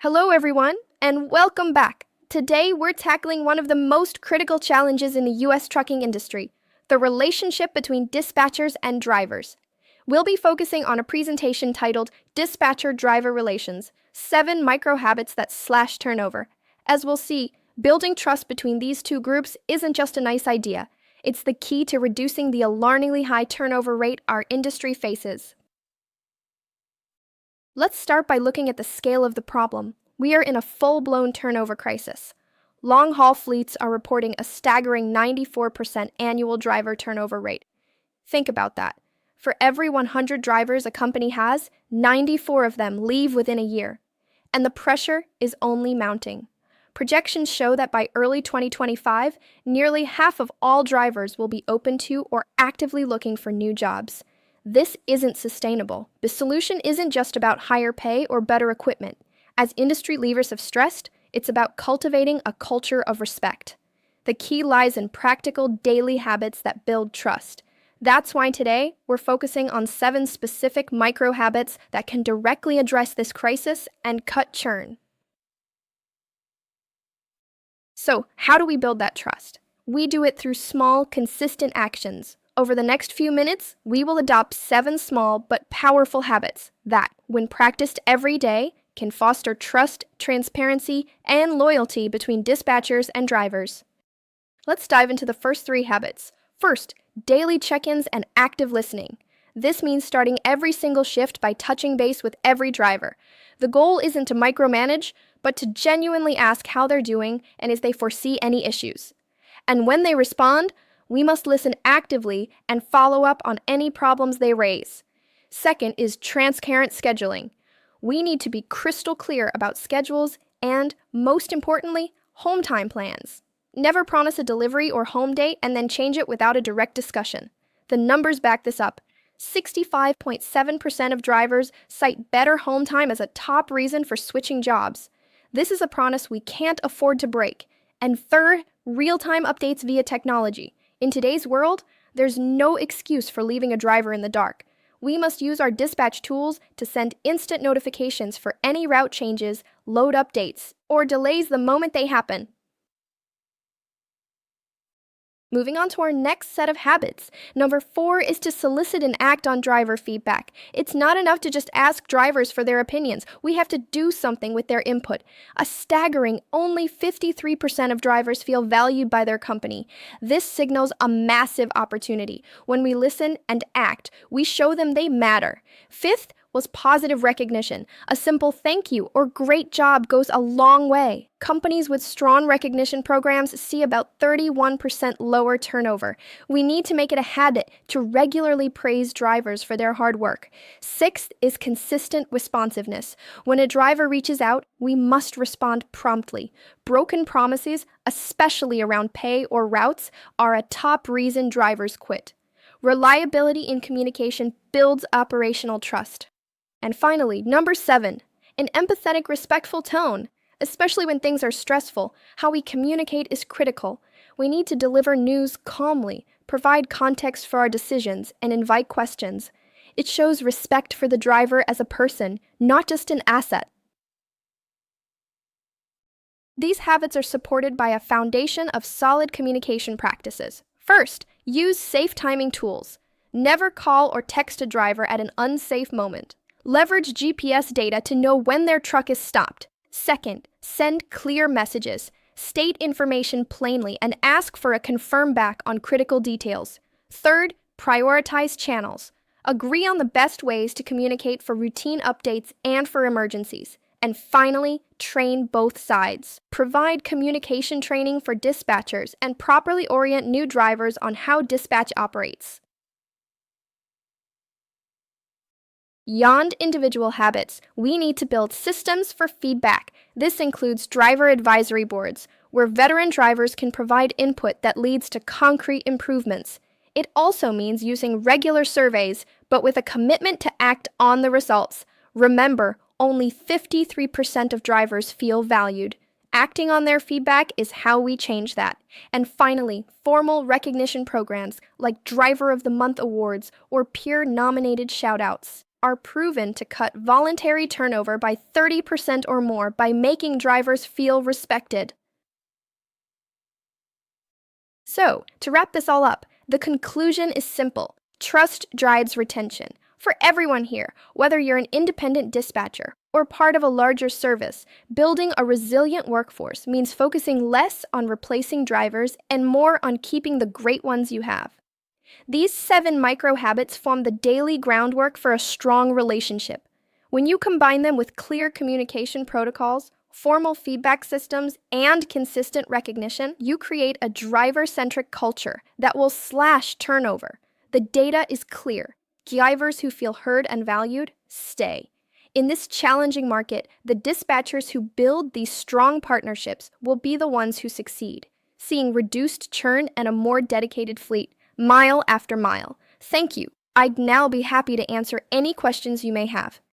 Hello, everyone, and welcome back. Today, we're tackling one of the most critical challenges in the U.S. trucking industry, the relationship between dispatchers and drivers. We'll be focusing on a presentation titled Dispatcher-Driver Relations, 7 Micro Habits That Slash Turnover. As we'll see, building trust between these two groups isn't just a nice idea. It's the key to reducing the alarmingly high turnover rate our industry faces. Let's start by looking at the scale of the problem. We are in a full-blown turnover crisis. Long-haul fleets are reporting a staggering 94% annual driver turnover rate. Think about that. For every 100 drivers a company has, 94 of them leave within a year. And the pressure is only mounting. Projections show that by early 2025, nearly half of all drivers will be open to or actively looking for new jobs. This isn't sustainable. The solution isn't just about higher pay or better equipment. As industry leaders have stressed, it's about cultivating a culture of respect. The key lies in practical daily habits that build trust. That's why today, we're focusing on 7 specific micro habits that can directly address this crisis and cut churn. So, how do we build that trust? We do it through small, consistent actions. Over the next few minutes, we will adopt 7 small but powerful habits that, when practiced every day, can foster trust, transparency, and loyalty between dispatchers and drivers. Let's dive into the first 3 habits. First, daily check-ins and active listening. This means starting every single shift by touching base with every driver. The goal isn't to micromanage, but to genuinely ask how they're doing and if they foresee any issues. And when they respond, we must listen actively and follow up on any problems they raise. Second is transparent scheduling. We need to be crystal clear about schedules and, most importantly, home time plans. Never promise a delivery or home date and then change it without a direct discussion. The numbers back this up. 65.7% of drivers cite better home time as a top reason for switching jobs. This is a promise we can't afford to break. And third, real-time updates via technology. In today's world, there's no excuse for leaving a driver in the dark. We must use our dispatch tools to send instant notifications for any route changes, load updates, or delays the moment they happen. Moving on to our next set of habits. Number 4 is to solicit and act on driver feedback. It's not enough to just ask drivers for their opinions. We have to do something with their input. A staggering only 53% of drivers feel valued by their company. This signals a massive opportunity. When we listen and act, we show them they matter. Fifth was positive recognition. A simple thank you or great job goes a long way. Companies with strong recognition programs see about 31% lower turnover. We need to make it a habit to regularly praise drivers for their hard work. Sixth is consistent responsiveness. When a driver reaches out, we must respond promptly. Broken promises, especially around pay or routes, are a top reason drivers quit. Reliability in communication builds operational trust. And finally, number 7, an empathetic, respectful tone. Especially when things are stressful, how we communicate is critical. We need to deliver news calmly, provide context for our decisions, and invite questions. It shows respect for the driver as a person, not just an asset. These habits are supported by a foundation of solid communication practices. First, use safe timing tools. Never call or text a driver at an unsafe moment. Leverage GPS data to know when their truck is stopped. Second, send clear messages. State information plainly and ask for a confirm back on critical details. Third, prioritize channels. Agree on the best ways to communicate for routine updates and for emergencies. And finally, train both sides. Provide communication training for dispatchers and properly orient new drivers on how dispatch operates. Beyond individual habits, we need to build systems for feedback. This includes driver advisory boards, where veteran drivers can provide input that leads to concrete improvements. It also means using regular surveys, but with a commitment to act on the results. Remember, only 53% of drivers feel valued. Acting on their feedback is how we change that. And finally, formal recognition programs like Driver of the Month awards or peer-nominated shoutouts. are proven to cut voluntary turnover by 30% or more by making drivers feel respected. So, to wrap this all up, the conclusion is simple. Trust drives retention. For everyone here, whether you're an independent dispatcher or part of a larger service, building a resilient workforce means focusing less on replacing drivers and more on keeping the great ones you have. These 7 micro habits form the daily groundwork for a strong relationship. When you combine them with clear communication protocols, formal feedback systems, and consistent recognition, you create a driver-centric culture that will slash turnover. The data is clear. Drivers who feel heard and valued stay. In this challenging market, the dispatchers who build these strong partnerships will be the ones who succeed, seeing reduced churn and a more dedicated fleet, mile after mile. Thank you. I'd now be happy to answer any questions you may have.